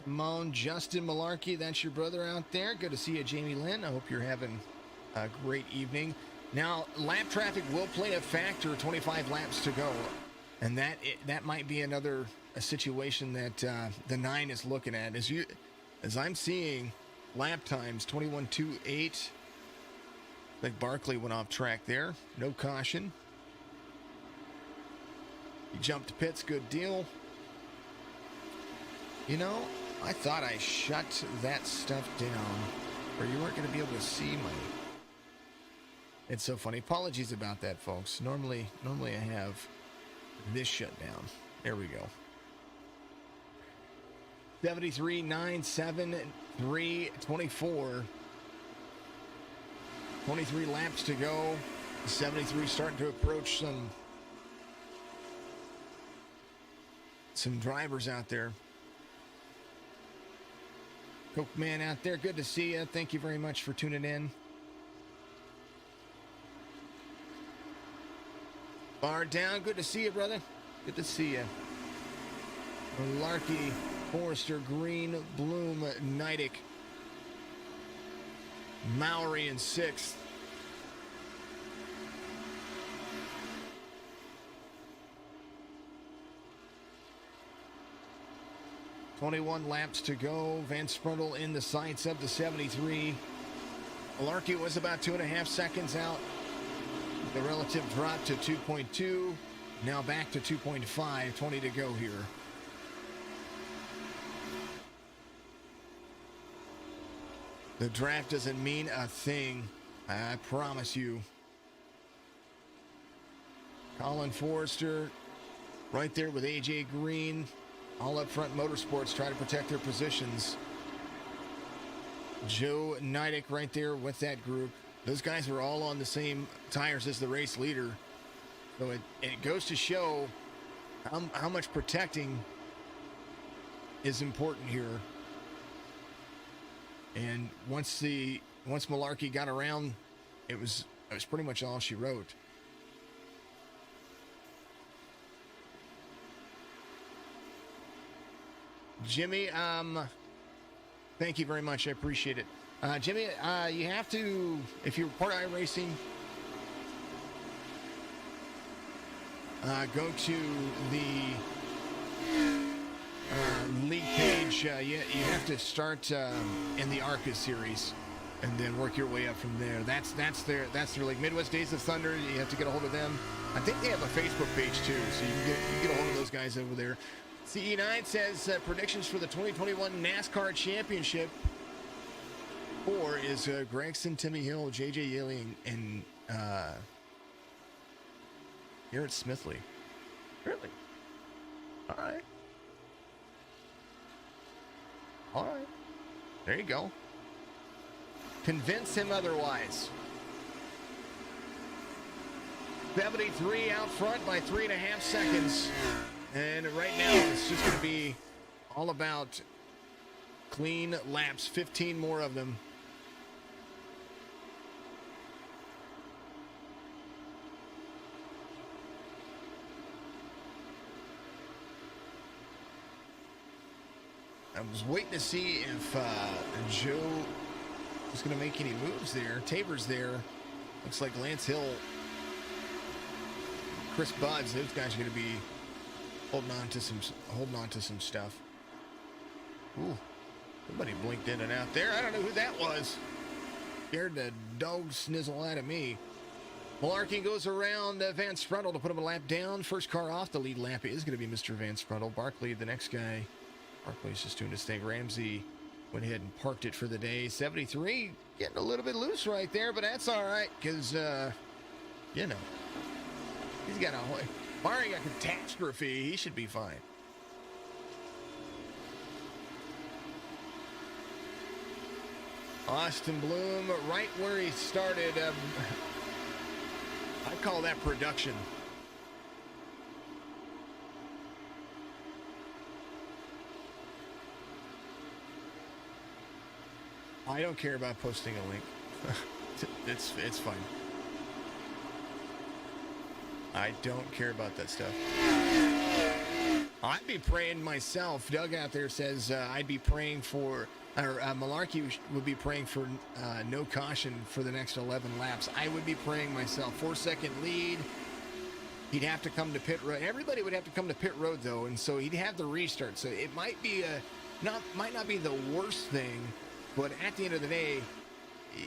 Come on, Justin Malarkey, that's your brother out there. Good to see you, Jamie Lynn. I hope you're having a great evening. Now, lap traffic will play a factor, 25 laps to go. And that might be another situation that the 9 is looking at. As I'm seeing lap times, 21.28. Like Barkley went off track there. No caution. He jumped to pits, good deal. You know, I thought I shut that stuff down, or you weren't going to be able to see my... It's so funny. Apologies about that, folks. Normally I have this shut down. There we go. 73, 9, 7, 3, 24. 23 laps to go. 73 starting to approach some drivers out there. Coke Man out there, good to see you. Thank you very much for tuning in. Bar down, good to see you, brother. Good to see you. Larky, Forrester, Green, Bloom, Neidick, Mowry in 6th. .21 laps to go. Van Sprundle in the sights of the 73. Larky was about 2.5 seconds out. The relative drop to 2.2. Now back to 2.5. 20 to go here. The draft doesn't mean a thing, I promise you. Colin Forrester right there with AJ Green. All up front Motorsports try to protect their positions. Joe Neidick right there with that group. Those guys are all on the same tires as the race leader. So it goes to show how much protecting is important here. And once Malarkey got around, it was pretty much all she wrote. Jimmy, thank you very much. I appreciate it. Jimmy, you have to, if you're part of iRacing, go to the league page. You have to start in the ARCA series and then work your way up from there. That's their league. Midwest Days of Thunder, you have to get a hold of them. I think they have a Facebook page too, so you can get a hold of those guys over there. CE9 says predictions for the 2021 NASCAR Championship. 4 is Gregson, Timmy Hill, JJ Yaley, and Garrett Smithley. Really? All right. All right. There you go. Convince him otherwise. 73 out front by 3.5 seconds. And right now, it's just going to be all about clean laps, 15 more of them. I was waiting to see if Joe was going to make any moves there. Tabor's there. Looks like Lance Hill, Chris Buds, those guys are going to be holding on to some stuff. Ooh, somebody blinked in and out there. I don't know who that was. Scared the dog snizzle out of me. Malarkey goes around Van Sprundle to put him a lap down. First car off the lead lap is going to be Mr. Van Sprundle. Barkley, the next guy. Barkley's just doing his thing. Ramsey went ahead and parked it for the day. 73 getting a little bit loose right there, but that's all right because, you know, he's got barring a catastrophe, he should be fine. Austin Bloom, right where he started. I call that production. I don't care about posting a link. It's fine. I don't care about that stuff. I'd be praying myself. Doug out there says I'd be praying for, or Malarkey would be praying for no caution for the next 11 laps. I would be praying myself. 4-second lead. He'd have to come to pit road. Everybody would have to come to pit road though, and so he'd have the restart. So it might be might not be the worst thing, but at the end of the day,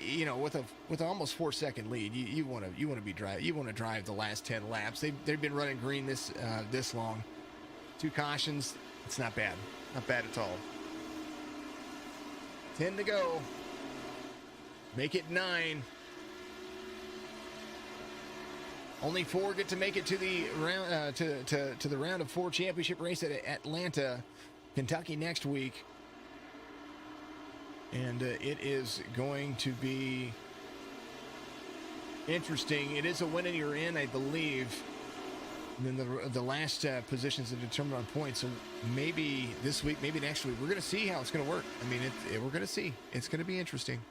you know, with almost 4-second lead, you want to drive the last 10 laps. They've been running green this long. 2 cautions, it's not bad at all. 10 to go. Make it 9. Only 4 get to make it to the round to the round of 4 championship race at Atlanta, Kentucky next week. And it is going to be interesting. It is a win and you're in, I believe. And then the last positions are determined on points. So maybe this week, maybe next week, we're going to see how it's going to work. I mean, we're going to see. It's going to be interesting.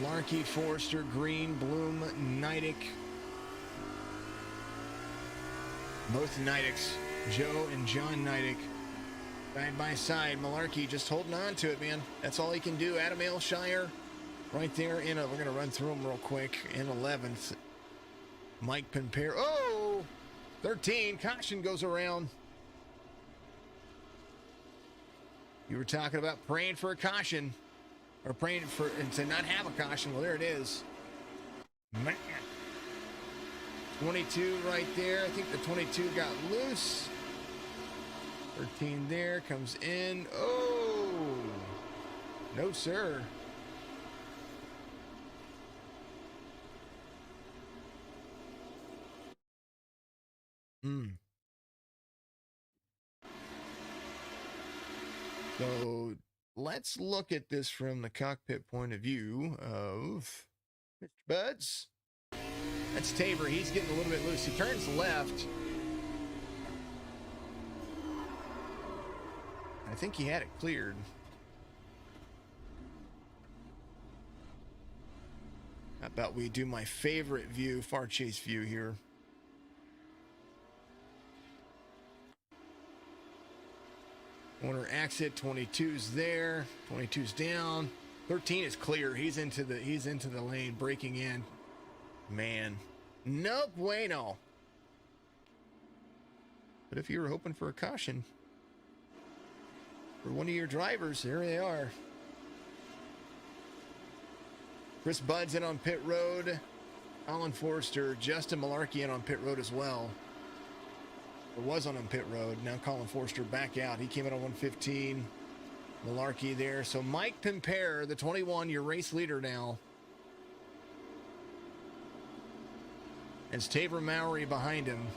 Malarkey, Forrester, Green, Bloom, Neidick. Both Neidicks, Joe and John Neidick, side by side. Malarkey just holding on to it, man. That's all he can do. Adam Ailshire right there in we're going to run through them real quick. In 11th, Mike Pimpere. Oh, 13. Caution goes around. You were talking about praying for a caution, or praying for and to not have a caution. Well, there it is. Man. 22 right there. I think the 22 got loose. 13 there, comes in. Oh, no, sir. So let's look at this from the cockpit point of view of Mr. Buds. That's Tabor. He's getting a little bit loose. He turns left. I think he had it cleared. How about we do my favorite view, far chase view here. Corner exit, 22's there. 22's down. 13 is clear. He's into the lane, breaking in. Man, no bueno. But if you were hoping for a caution for one of your drivers, there they are. Chris Buds in on pit road. Colin Forrester, Justin Malarkey in on pit road as well. Or was on pit road. Now Colin Forrester back out. He came in on 115. Malarkey there. So Mike Pimpere, the 21, your race leader now. It's Tabor Mowry behind him.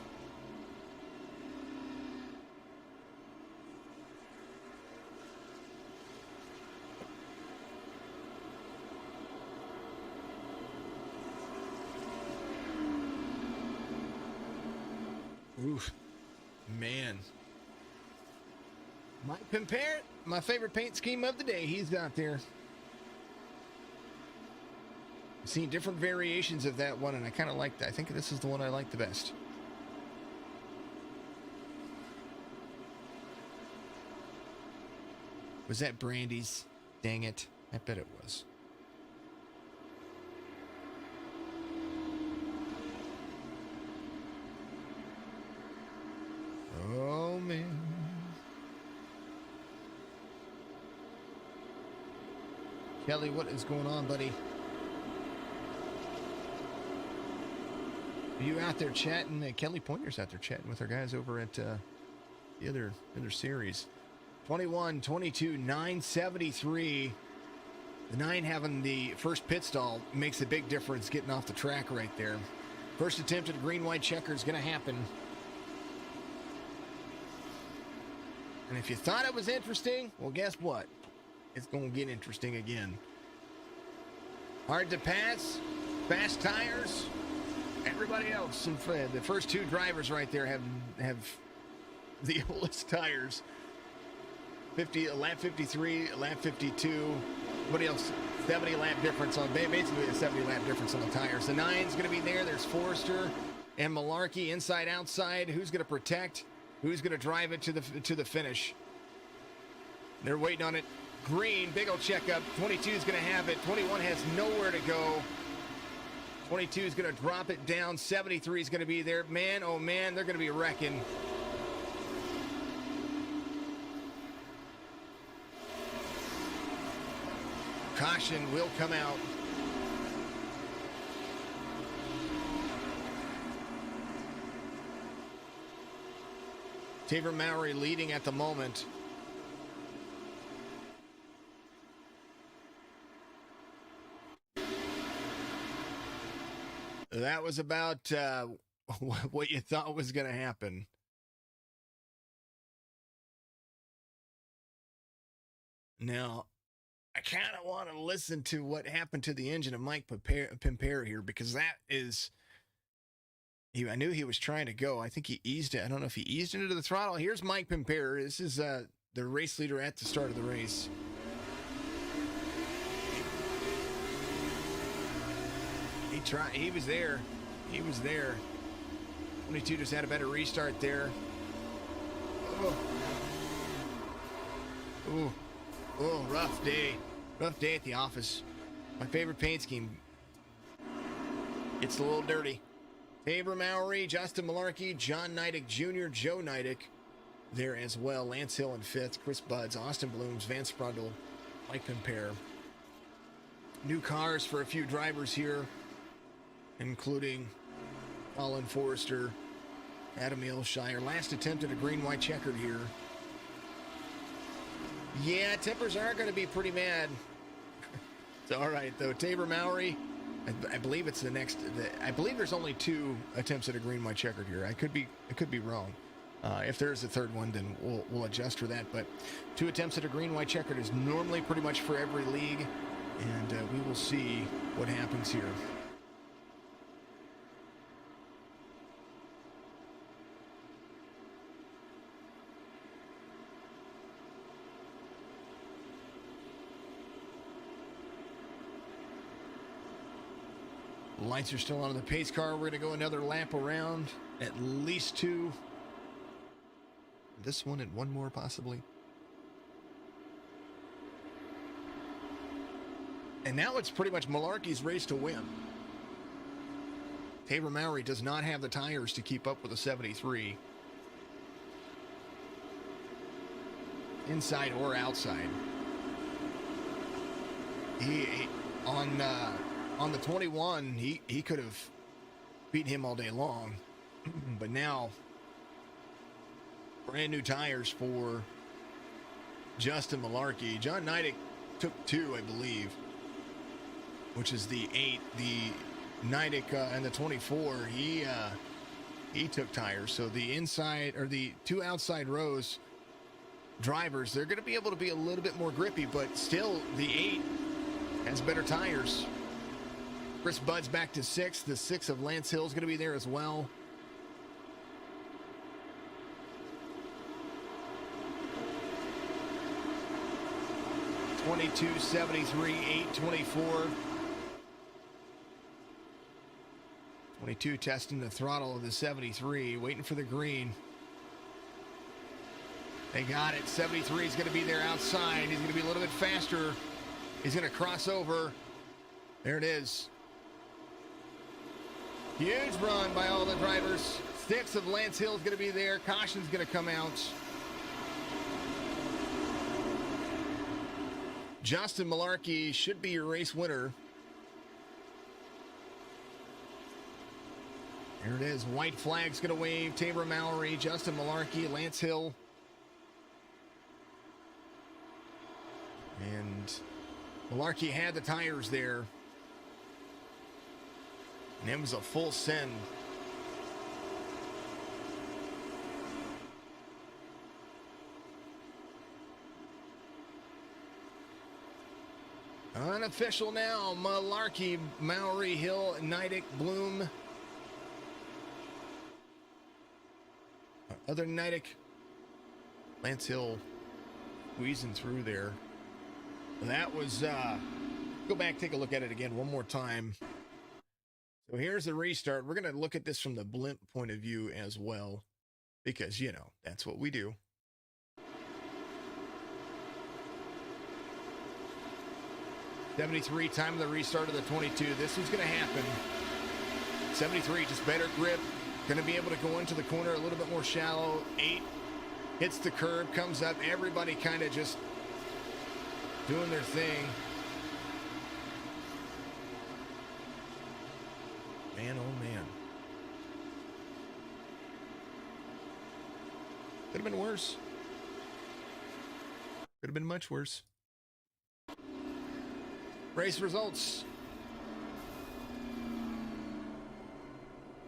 Oof, man. Mike Pimpere, my favorite paint scheme of the day. He's out there. I've seen different variations of that one, and I kind of like that. I think this is the one I like the best. Was that Brandy's? Dang it. I bet it was. Oh, man. Kelly, what is going on, buddy? Are you out there chatting? Kelly Pointer's out there chatting with our guys over at the other series. 21, 22, 973. The 9 having the first pit stall makes a big difference getting off the track right there. First attempt at a green-white checker is going to happen. And if you thought it was interesting, well, guess what? It's going to get interesting again. Hard to pass, fast tires. Everybody else, in front, the first two drivers right there have the oldest tires. Lap 53, lap 52. What else? 70 lap difference on basically a 70 lap difference on the tires. The 9's going to be there. There's Forrester and Malarkey inside outside. Who's going to protect? Who's going to drive it to the finish? They're waiting on it. Green, big old checkup. 22 is going to have it. 21 has nowhere to go. 22 is going to drop it down. 73 is going to be there. Man, oh man, they're going to be wrecking. Caution will come out. Tabor Mowry leading at the moment. That was about what you thought was going to happen. Now, I kind of want to listen to what happened to the engine of Mike Pimpera here, because that is... I knew he was trying to go. I think he eased it. I don't know if he eased into the throttle. Here's Mike Pimpera. This is the race leader at the start of the race. He tried. He was there. He was there. 22 just had a better restart there. Oh. Oh. Oh, rough day. Rough day at the office. My favorite paint scheme. It's a little dirty. Tabor Mowry, Justin Malarkey, John Neidick Jr., Joe Neidick there as well. Lance Hill in 5th. Chris Budds, Austin Blooms, Vance Sprundle, Mike Pimpera. New cars for a few drivers here, including Colin Forrester, Adam Ilshire. Last attempt at a green-white checkered here. Yeah, tempers are going to be pretty mad. It's all right, though. Tabor Mowry, I believe it's the next. I believe there's only 2 attempts at a green-white checkered here. I could be wrong. If there's a third one, then we'll adjust for that. But 2 attempts at a green-white checkered is normally pretty much for every league, and we will see what happens here. Lights are still on the pace car. We're going to go another lap around, at least 2. This one and 1 more possibly. And now it's pretty much Malarkey's race to win. Tabor Mowry does not have the tires to keep up with the 73. Inside or outside. He on the 21, he could have beaten him all day long. But now, brand new tires for Justin Malarkey. John Neidick took 2, I believe, which is the 8. The Neidick and the 24, he took tires. So the inside, or the 2 outside rows drivers, they're going to be able to be a little bit more grippy, but still the 8 has better tires. Chris Budds back to 6th. The 6 of Lance Hill is going to be there as well. .22, 73, 8, 24. 22 testing the throttle of the 73, waiting for the green. They got it. 73 is going to be there outside. He's going to be a little bit faster. He's going to cross over. There it is. Huge run by all the drivers. Six of Lance Hill is going to be there. Caution's going to come out. Justin Malarkey should be your race winner. There it is. White flag's going to wave. Tabor Mallory, Justin Malarkey, Lance Hill. And Malarkey had the tires there. And it was a full send. Unofficial now. Malarkey, Mowry, Hill, Neidick, Bloom. Other than Neidick, Lance Hill squeezing through there. That was, go back, take a look at it again one more time. So here's the restart. We're going to look at this from the blimp point of view as well, because, you know, that's what we do. .73, time of the restart of the 22. This was going to happen. 73, just better grip. Going to be able to go into the corner a little bit more shallow. 8 hits the curb, comes up. Everybody kind of just doing their thing. Man, oh man. Could have been worse. Could have been much worse. Race results.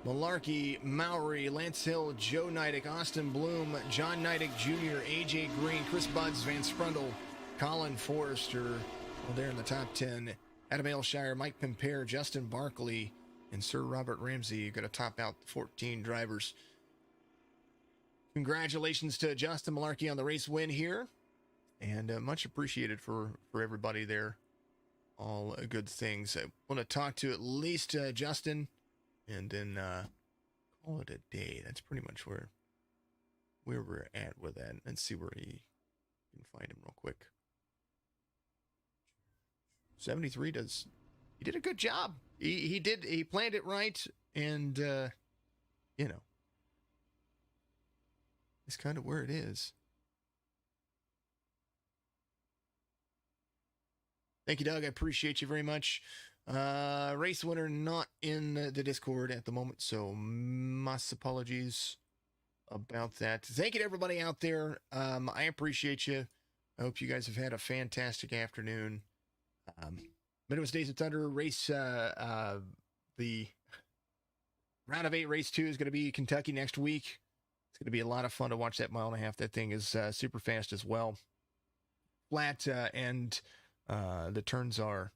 Malarkey, Mowry, Lance Hill, Joe Neidick, Austin Bloom, John Neidick Jr., AJ Green, Chris Buds, Van Sprundle, Colin Forrester, well, they're in the top 10. Adam Aylshire, Mike Pimpere, Justin Barkley, and Sir Robert Ramsey. You're going to top out 14 drivers. Congratulations to Justin Malarkey on the race win here, and much appreciated for everybody there. All good things. I want to talk to at least Justin, and then call it a day. That's pretty much where we're at with that. Let's see where you can find him real quick. 73 he did a good job. He planned it right, and you know, it's kind of where it is. Thank you, Doug. I appreciate you very much. Race winner not in the Discord at the moment, so mass apologies about that. Thank you to everybody out there. I appreciate you. I hope you guys have had a fantastic afternoon. Midwest Days of Thunder race, the round of 8 race 2 is going to be Kentucky next week. It's going to be a lot of fun to watch that 1.5 miles. That thing is super fast as well. Flat and the turns are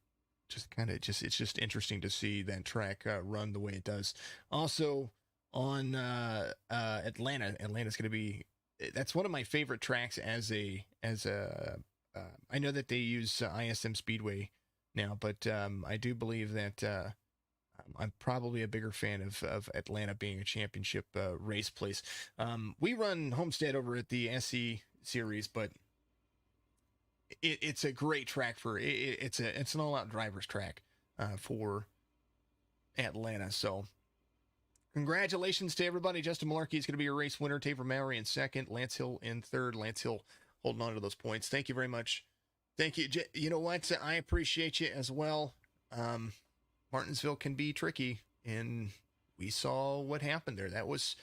just it's just interesting to see that track run the way it does. Also on Atlanta. Atlanta's going to be, that's one of my favorite tracks as a I know that they use ISM Speedway now, but I do believe that I'm probably a bigger fan of Atlanta being a championship race place. We run Homestead over at the SE series, but it's a great track for it's an all-out driver's track for Atlanta. So congratulations to everybody. Justin Malarkey is going to be your race winner. Tabor Mowry in second. Lance Hill in third. Lance Hill holding on to those points. Thank you very much. Thank you. You know what? I appreciate you as well. Martinsville can be tricky, and we saw what happened there. That was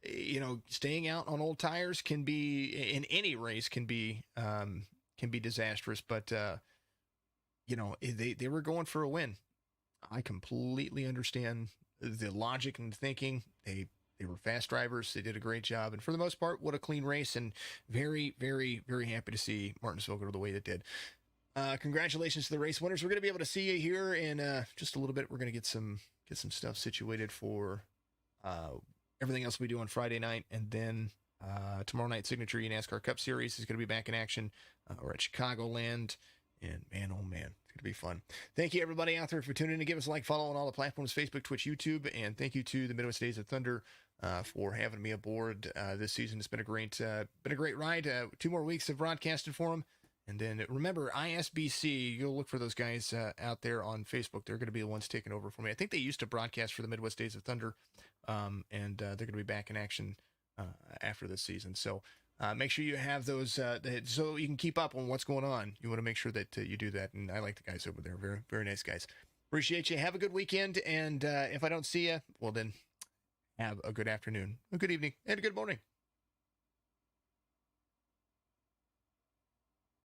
you know, staying out on old tires can be, in any race, can be disastrous. But you know, they were going for a win. I completely understand the logic and thinking. They were fast drivers. They did a great job, and for the most part, what a clean race. And very, very, very happy to see Martinsville go the way it did. Congratulations to the race winners. We're going to be able to see you here in just a little bit. We're going to get some stuff situated for everything else we do on Friday night, and then tomorrow night, Signature eNASCAR Cup Series is going to be back in action. We're at Chicagoland, And man, oh man, it's going to be fun. Thank you, everybody out there, for tuning in to give us a like, follow on all the platforms, Facebook, Twitch, YouTube. And thank you to the Midwest Days of Thunder for having me aboard this season. It's been a great ride. 2 more weeks of broadcasting for them. And then remember, ISBC, you'll look for those guys out there on Facebook. They're going to be the ones taking over for me. I think they used to broadcast for the Midwest Days of Thunder, and they're going to be back in action after this season. So make sure you have those so you can keep up on what's going on. You want to make sure that you do that. And I like the guys over there. Very, very nice guys. Appreciate you. Have a good weekend. And if I don't see you, well, then have a good afternoon, a good evening, and a good morning.